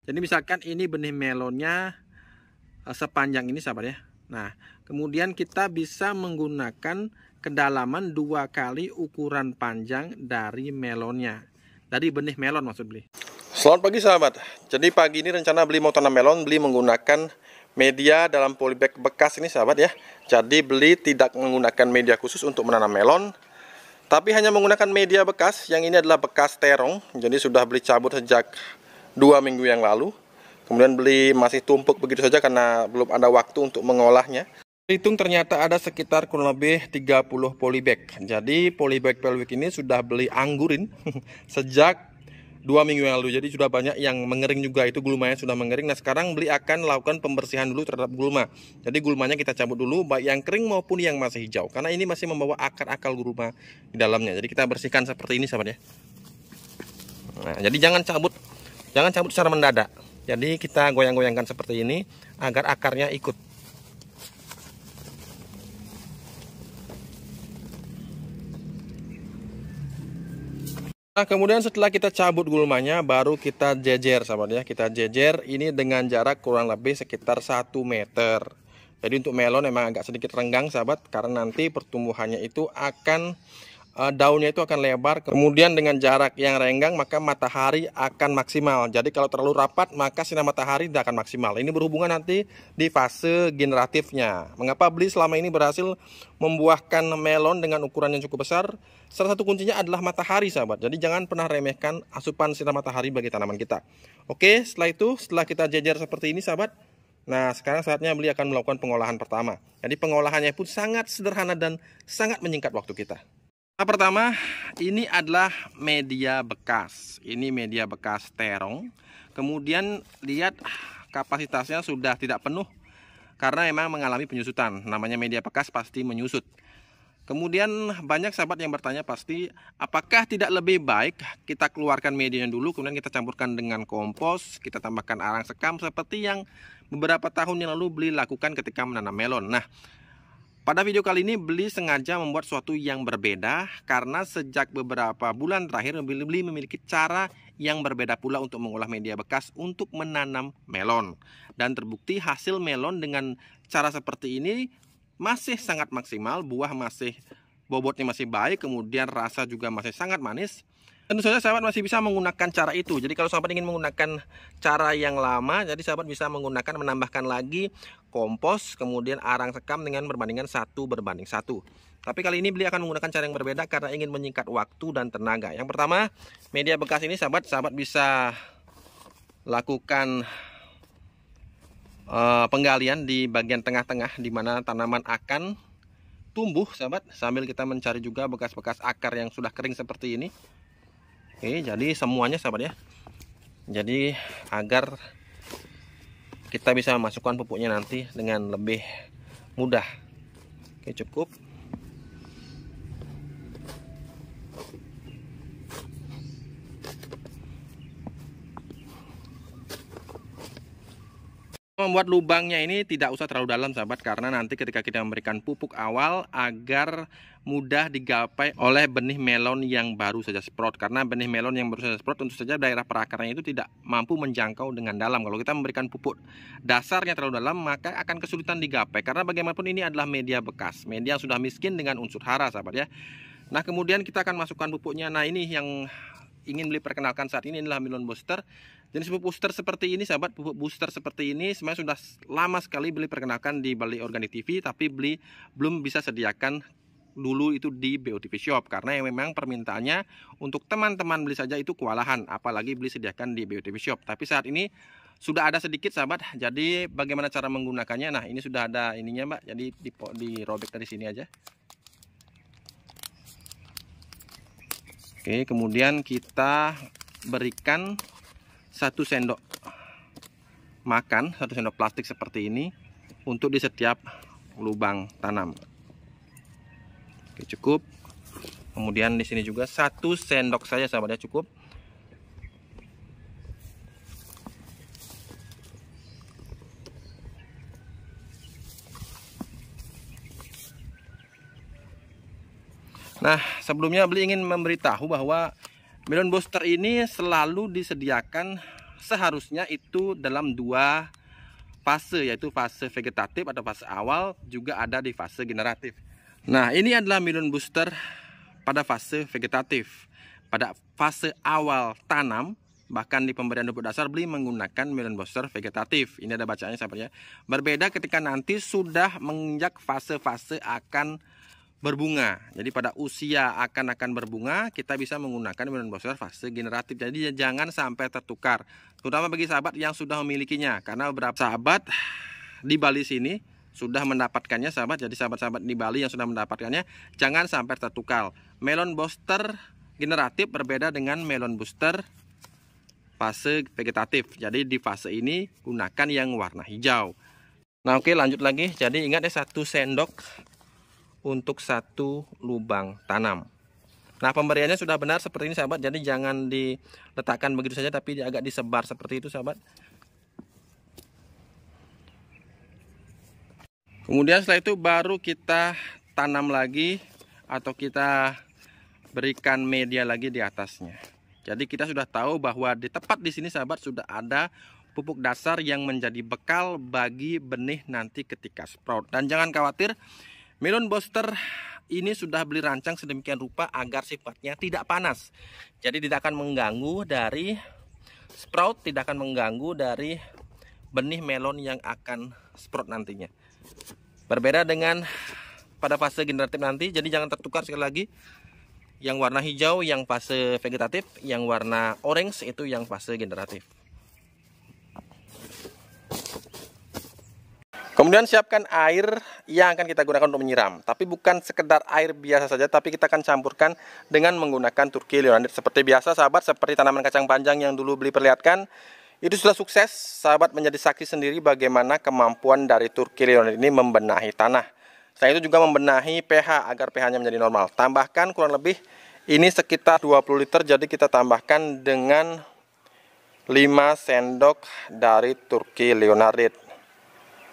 Jadi misalkan ini benih melonnya sepanjang ini sahabat ya. Nah, kemudian kita bisa menggunakan kedalaman 2 kali ukuran panjang dari melonnya. Dari benih melon maksud beli. Selamat pagi sahabat. Jadi pagi ini rencana beli mau tanam melon, beli menggunakan media dalam polybag bekas ini sahabat ya. Jadi beli tidak menggunakan media khusus untuk menanam melon, tapi hanya menggunakan media bekas. Yang ini adalah bekas terong. Jadi sudah beli cabut sejak 2 minggu yang lalu. Kemudian beli masih tumpuk begitu saja karena belum ada waktu untuk mengolahnya. Hitung ternyata ada sekitar kurang lebih 30 polybag. Jadi polybag pelwik ini sudah beli anggurin sejak 2 minggu yang lalu. Jadi sudah banyak yang mengering juga, itu gulmanya sudah mengering. Nah sekarang beli akan lakukan pembersihan dulu terhadap gulma. Jadi gulmanya kita cabut dulu, baik yang kering maupun yang masih hijau, karena ini masih membawa akar-akar gulma di dalamnya. Jadi kita bersihkan seperti ini sahabat ya. Nah, jadi jangan cabut secara mendadak. Jadi kita goyang-goyangkan seperti ini agar akarnya ikut. Nah, kemudian setelah kita cabut gulmanya, baru kita jejer sahabat ya. Kita jejer ini dengan jarak kurang lebih sekitar 1 meter. Jadi untuk melon memang agak sedikit renggang sahabat, karena nanti pertumbuhannya itu akan daunnya itu akan lebar. Kemudian dengan jarak yang renggang maka matahari akan maksimal. Jadi kalau terlalu rapat maka sinar matahari tidak akan maksimal. Ini berhubungan nanti di fase generatifnya. Mengapa beli selama ini berhasil membuahkan melon dengan ukuran yang cukup besar? Salah satu kuncinya adalah matahari sahabat. Jadi jangan pernah remehkan asupan sinar matahari bagi tanaman kita. Oke, setelah kita jejer seperti ini sahabat. Nah sekarang saatnya beli akan melakukan pengolahan pertama. Jadi pengolahannya pun sangat sederhana dan sangat menyingkat waktu kita. Nah, pertama ini adalah media bekas. Ini media bekas terong. Kemudian lihat kapasitasnya sudah tidak penuh karena memang mengalami penyusutan. Namanya media bekas pasti menyusut. Kemudian banyak sahabat yang bertanya pasti, apakah tidak lebih baik kita keluarkan medianya dulu, kemudian kita campurkan dengan kompos, kita tambahkan arang sekam seperti yang beberapa tahun yang lalu beli lakukan ketika menanam melon. Nah, pada video kali ini beli sengaja membuat sesuatu yang berbeda karena sejak beberapa bulan terakhir beli memiliki cara yang berbeda pula untuk mengolah media bekas untuk menanam melon. Dan terbukti hasil melon dengan cara seperti ini masih sangat maksimal, buah masih bobotnya masih baik, kemudian rasa juga masih sangat manis. Tentu saja sahabat masih bisa menggunakan cara itu. Jadi kalau sahabat ingin menggunakan cara yang lama, jadi sahabat bisa menambahkan lagi kompos, kemudian arang sekam dengan perbandingan 1:1. Tapi kali ini beli akan menggunakan cara yang berbeda karena ingin menyingkat waktu dan tenaga. Yang pertama, media bekas ini sahabat bisa lakukan penggalian di bagian tengah-tengah di mana tanaman akan tumbuh sahabat, sambil kita mencari juga bekas-bekas akar yang sudah kering seperti ini. Oke, jadi semuanya sahabat ya. Jadi agar kita bisa memasukkan pupuknya nanti dengan lebih mudah. Oke, cukup. Membuat lubangnya ini tidak usah terlalu dalam sahabat, karena nanti ketika kita memberikan pupuk awal agar mudah digapai oleh benih melon yang baru saja sprout. Karena benih melon yang baru saja sprout tentu saja daerah perakarannya itu tidak mampu menjangkau dengan dalam. Kalau kita memberikan pupuk dasarnya terlalu dalam maka akan kesulitan digapai, karena bagaimanapun ini adalah media bekas, media yang sudah miskin dengan unsur hara sahabat ya. Nah kemudian kita akan masukkan pupuknya. Nah ini yang ingin beli perkenalkan saat ini adalah melon booster. Jenis pupuk booster seperti ini sahabat, pupuk booster seperti ini sebenarnya sudah lama sekali beli perkenalkan di Bali Organik TV, tapi beli belum bisa sediakan dulu itu di BOTV Shop karena yang memang permintaannya untuk teman-teman beli saja itu kewalahan, apalagi beli sediakan di BOTV Shop. Tapi saat ini sudah ada sedikit sahabat. Jadi bagaimana cara menggunakannya? Nah ini sudah ada ininya mbak, jadi dirobek dari sini aja. Oke, kemudian kita berikan 1 sendok makan, 1 sendok plastik seperti ini untuk di setiap lubang tanam. Oke, cukup. Kemudian di sini juga 1 sendok saja sahabat ya, cukup. Nah, sebelumnya beli ingin memberitahu bahwa melon booster ini selalu disediakan seharusnya itu dalam 2 fase, yaitu fase vegetatif atau fase awal, juga ada di fase generatif. Nah, ini adalah melon booster pada fase vegetatif. Pada fase awal tanam, bahkan di pemberian pupuk dasar beli menggunakan melon booster vegetatif. Ini ada bacaannya sahabat ya. Berbeda ketika nanti sudah menginjak fase-fase akan berbunga. Jadi pada usia akan berbunga, kita bisa menggunakan melon booster fase generatif. Jadi jangan sampai tertukar, terutama bagi sahabat yang sudah memilikinya, karena beberapa sahabat di Bali sini sudah mendapatkannya sahabat. Jadi sahabat-sahabat di Bali yang sudah mendapatkannya, jangan sampai tertukar. Melon booster generatif berbeda dengan melon booster fase vegetatif. Jadi di fase ini gunakan yang warna hijau. Nah, oke, lanjut lagi. Jadi ingat ya, 1 sendok untuk 1 lubang tanam. Nah, pemberiannya sudah benar seperti ini sahabat. Jadi jangan diletakkan begitu saja, tapi agak disebar seperti itu sahabat. Kemudian setelah itu baru kita tanam lagi atau kita berikan media lagi di atasnya. Jadi kita sudah tahu bahwa di tepat di sini sahabat sudah ada pupuk dasar yang menjadi bekal bagi benih nanti ketika sprout. Dan jangan khawatir, melon booster ini sudah beli rancang sedemikian rupa agar sifatnya tidak panas. Jadi tidak akan mengganggu dari sprout, tidak akan mengganggu dari benih melon yang akan sprout nantinya. Berbeda dengan pada fase generatif nanti, jadi jangan tertukar sekali lagi. Yang warna hijau yang fase vegetatif, yang warna orange itu yang fase generatif. Kemudian siapkan air yang akan kita gunakan untuk menyiram. Tapi bukan sekedar air biasa saja, tapi kita akan campurkan dengan menggunakan Turki Leonardit. Seperti biasa sahabat, seperti tanaman kacang panjang yang dulu beli perlihatkan, itu sudah sukses. Sahabat menjadi saksi sendiri bagaimana kemampuan dari Turki Leonardit ini membenahi tanah. Selain itu juga membenahi pH agar pH-nya menjadi normal. Tambahkan kurang lebih ini sekitar 20 liter, jadi kita tambahkan dengan 5 sendok dari Turki Leonardit.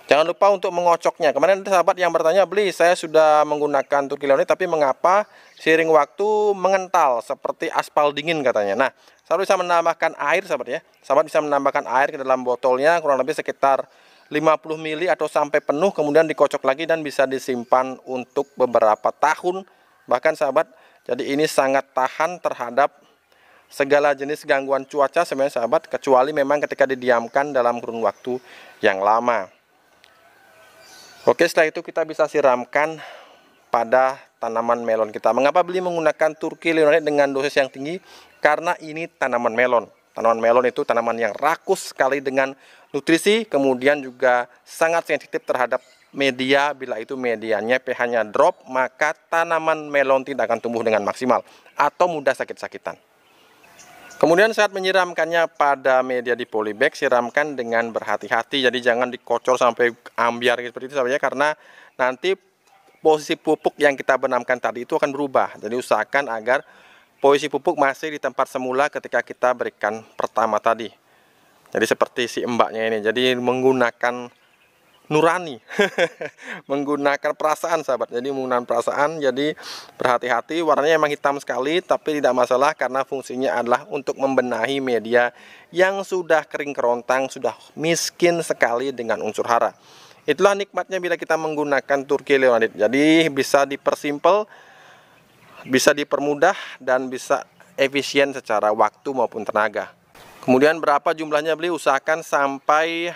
Jangan lupa untuk mengocoknya. Kemarin ada sahabat yang bertanya, beli saya sudah menggunakan Turki Leonardit, tapi mengapa seiring waktu mengental seperti aspal dingin katanya. Nah, sahabat bisa menambahkan air sahabat ya. Sahabat bisa menambahkan air ke dalam botolnya kurang lebih sekitar 50 ml atau sampai penuh, kemudian dikocok lagi dan bisa disimpan untuk beberapa tahun bahkan sahabat. Jadi ini sangat tahan terhadap segala jenis gangguan cuaca sebenarnya sahabat, kecuali memang ketika didiamkan dalam kurun waktu yang lama. Oke, setelah itu kita bisa siramkan pada tanaman melon kita. Mengapa beli menggunakan Turki Leonardit dengan dosis yang tinggi? Karena ini tanaman melon. Tanaman melon itu tanaman yang rakus sekali dengan nutrisi, kemudian juga sangat sensitif terhadap media. Bila itu medianya pH-nya drop, maka tanaman melon tidak akan tumbuh dengan maksimal atau mudah sakit-sakitan. Kemudian saat menyiramkannya pada media di polybag, siramkan dengan berhati-hati. Jadi jangan dikocor sampai ambiar seperti itu saja, karena nanti posisi pupuk yang kita benamkan tadi itu akan berubah. Jadi usahakan agar posisi pupuk masih di tempat semula ketika kita berikan pertama tadi. Jadi seperti si mbaknya ini, jadi menggunakan nurani, menggunakan perasaan sahabat. Jadi menggunakan perasaan, jadi berhati-hati. Warnanya memang hitam sekali, tapi tidak masalah karena fungsinya adalah untuk membenahi media yang sudah kering kerontang, sudah miskin sekali dengan unsur hara. Itulah nikmatnya bila kita menggunakan Turki Leonardit. Jadi bisa dipersimpel, bisa dipermudah, dan bisa efisien secara waktu maupun tenaga. Kemudian berapa jumlahnya beli, usahakan sampai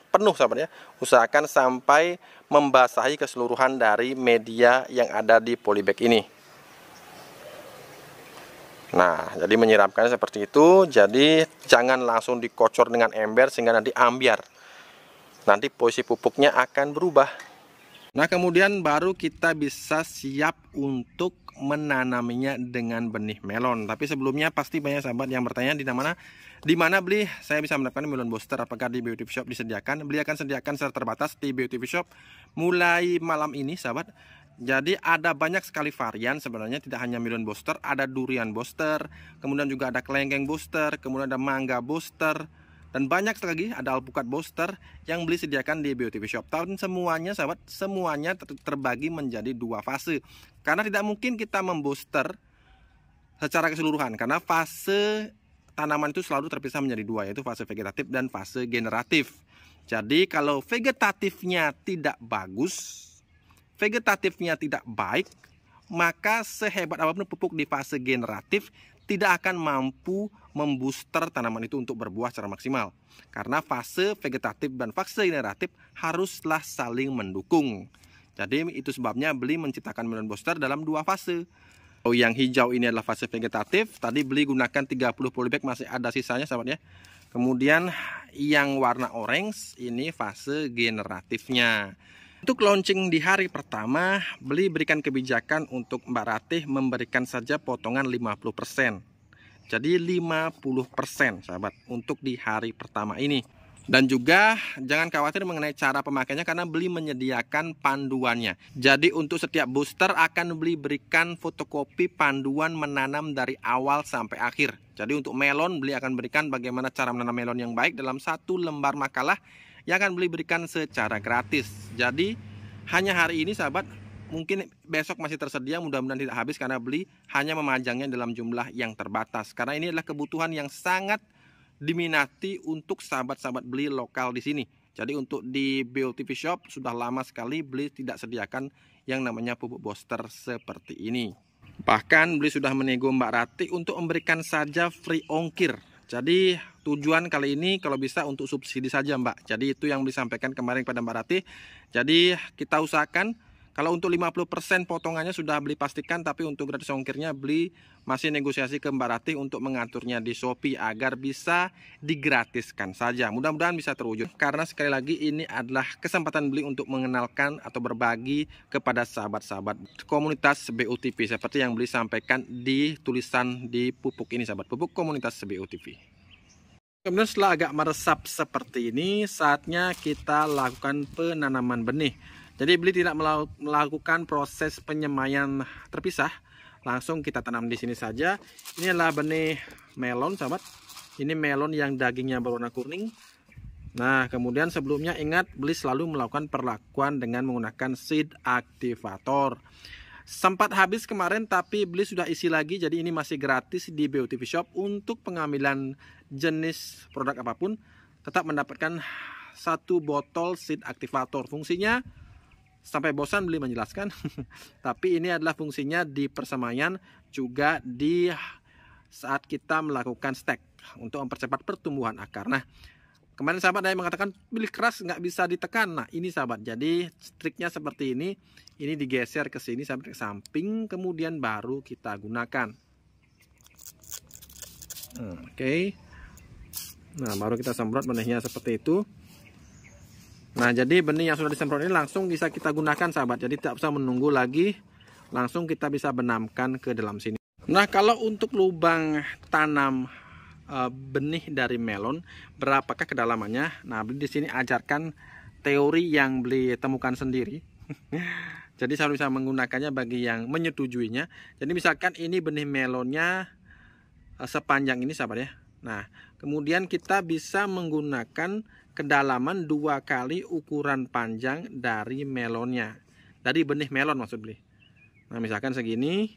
penuh sahabat ya. Usahakan sampai membasahi keseluruhan dari media yang ada di polybag ini. Nah, jadi menyiramkannya seperti itu. Jadi jangan langsung dikocor dengan ember sehingga nanti ambiar. Nanti posisi pupuknya akan berubah. Nah, kemudian baru kita bisa siap untuk menanaminya dengan benih melon. Tapi sebelumnya pasti banyak sahabat yang bertanya di mana beli saya bisa mendapatkan melon booster, apakah di Beauty Shop disediakan? Beli akan sediakan secara terbatas di Beauty Shop mulai malam ini sahabat. Jadi ada banyak sekali varian sebenarnya, tidak hanya melon booster, ada durian booster, kemudian juga ada kelengkeng booster, kemudian ada mangga booster, dan banyak lagi, ada alpukat booster yang beli sediakan di Beauty Shop. Tahun semuanya sahabat, semuanya terbagi menjadi 2 fase. Karena tidak mungkin kita membooster secara keseluruhan, karena fase tanaman itu selalu terpisah menjadi dua, yaitu fase vegetatif dan fase generatif. Jadi kalau vegetatifnya tidak bagus, vegetatifnya tidak baik, maka sehebat apapun pupuk di fase generatif tidak akan mampu membooster tanaman itu untuk berbuah secara maksimal. Karena fase vegetatif dan fase generatif haruslah saling mendukung. Jadi itu sebabnya beli menciptakan melon booster dalam dua fase. Yang hijau ini adalah fase vegetatif. Tadi beli gunakan 30 polybag, masih ada sisanya sahabat ya. Kemudian yang warna orange ini fase generatifnya. Untuk launching di hari pertama, beli berikan kebijakan untuk Mbak Ratih memberikan saja potongan 50%. Jadi 50% sahabat untuk di hari pertama ini. Dan juga jangan khawatir mengenai cara pemakainya karena beli menyediakan panduannya. Jadi untuk setiap booster akan beli berikan fotokopi panduan menanam dari awal sampai akhir. Jadi untuk melon beli akan berikan bagaimana cara menanam melon yang baik dalam satu lembar makalah yang akan beli berikan secara gratis. Jadi hanya hari ini sahabat, mungkin besok masih tersedia, mudah-mudahan tidak habis karena beli hanya memajangnya dalam jumlah yang terbatas. Karena ini adalah kebutuhan yang sangat diminati untuk sahabat-sahabat beli lokal di sini. Jadi untuk di BOTV Shop sudah lama sekali beli tidak sediakan yang namanya pupuk booster seperti ini. Bahkan beli sudah menego Mbak Ratih untuk memberikan saja free ongkir. Jadi tujuan kali ini kalau bisa untuk subsidi saja Mbak. Jadi itu yang beli sampaikan kemarin pada Mbak Ratih. Jadi kita usahakan kalau untuk 50% potongannya sudah beli pastikan, tapi untuk gratis ongkirnya beli masih negosiasi ke Mbak Ratih untuk mengaturnya di Shopee agar bisa digratiskan saja. Mudah-mudahan bisa terwujud. Karena sekali lagi ini adalah kesempatan beli untuk mengenalkan atau berbagi kepada sahabat-sahabat komunitas BOTV seperti yang beli sampaikan di tulisan di pupuk ini sahabat, pupuk komunitas BOTV. Kemudian setelah agak meresap seperti ini, saatnya kita lakukan penanaman benih. Jadi beli tidak melakukan proses penyemaian terpisah, langsung kita tanam di sini saja. Ini adalah benih melon, sahabat. Ini melon yang dagingnya berwarna kuning. Nah, kemudian sebelumnya ingat beli selalu melakukan perlakuan dengan menggunakan seed activator. Sempat habis kemarin, tapi beli sudah isi lagi. Jadi ini masih gratis di BOTV Shop untuk pengambilan jenis produk apapun. Tetap mendapatkan satu botol seed activator. Fungsinya sampai bosan beli menjelaskan. Tapi ini adalah fungsinya di persemaian juga di saat kita melakukan stek untuk mempercepat pertumbuhan akar. Nah, kemarin sahabat ada yang mengatakan beli keras nggak bisa ditekan. Nah ini sahabat, jadi triknya seperti ini digeser ke sini sampai ke samping, kemudian baru kita gunakan. Oke. Nah baru kita semprot benihnya seperti itu. Nah jadi benih yang sudah disemprot ini langsung bisa kita gunakan sahabat. Jadi tidak usah menunggu lagi, langsung kita bisa benamkan ke dalam sini. Nah kalau untuk lubang tanam benih dari melon, berapakah kedalamannya? Nah beli di sini ajarkan teori yang beli temukan sendiri. Jadi saya bisa menggunakannya bagi yang menyetujuinya. Jadi misalkan ini benih melonnya sepanjang ini sahabat ya. Nah kemudian kita bisa menggunakan kedalaman 2 kali ukuran panjang dari melonnya, dari benih melon maksud beli. Nah misalkan segini,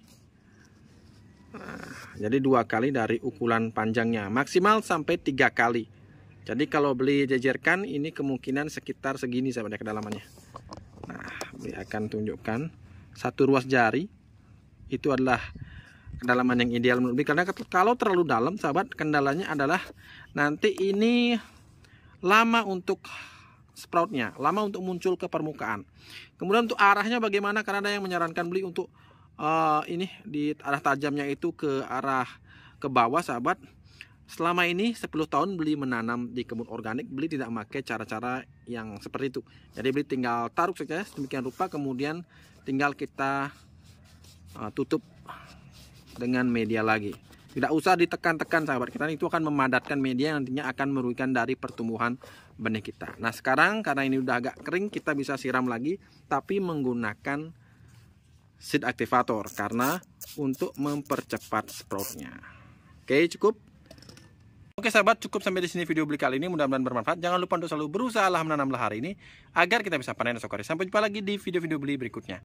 nah, jadi 2 kali dari ukuran panjangnya, maksimal sampai 3 kali. Jadi kalau beli jejerkan ini kemungkinan sekitar segini sahabat ya kedalamannya. Nah beli akan tunjukkan satu ruas jari itu adalah kedalaman yang ideal menurut beli. Karena kalau terlalu dalam sahabat, kendalanya adalah nanti ini lama untuk sproutnya, lama untuk muncul ke permukaan. Kemudian untuk arahnya bagaimana? Karena ada yang menyarankan beli untuk ini di arah tajamnya itu ke arah ke bawah sahabat. Selama ini 10 tahun beli menanam di kebun organik, beli tidak memakai cara-cara yang seperti itu. Jadi beli tinggal taruh saja sedemikian rupa, kemudian tinggal kita tutup dengan media lagi. Tidak usah ditekan-tekan sahabat, karena itu akan memadatkan media yang nantinya akan merugikan dari pertumbuhan benih kita. Nah sekarang karena ini udah agak kering, kita bisa siram lagi tapi menggunakan seed activator karena untuk mempercepat sproutnya. Oke cukup. Oke sahabat, cukup sampai di sini video beli kali ini, mudah-mudahan bermanfaat. Jangan lupa untuk selalu berusaha menanamlah hari ini agar kita bisa panen esok hari. Sampai jumpa lagi di video-video beli berikutnya.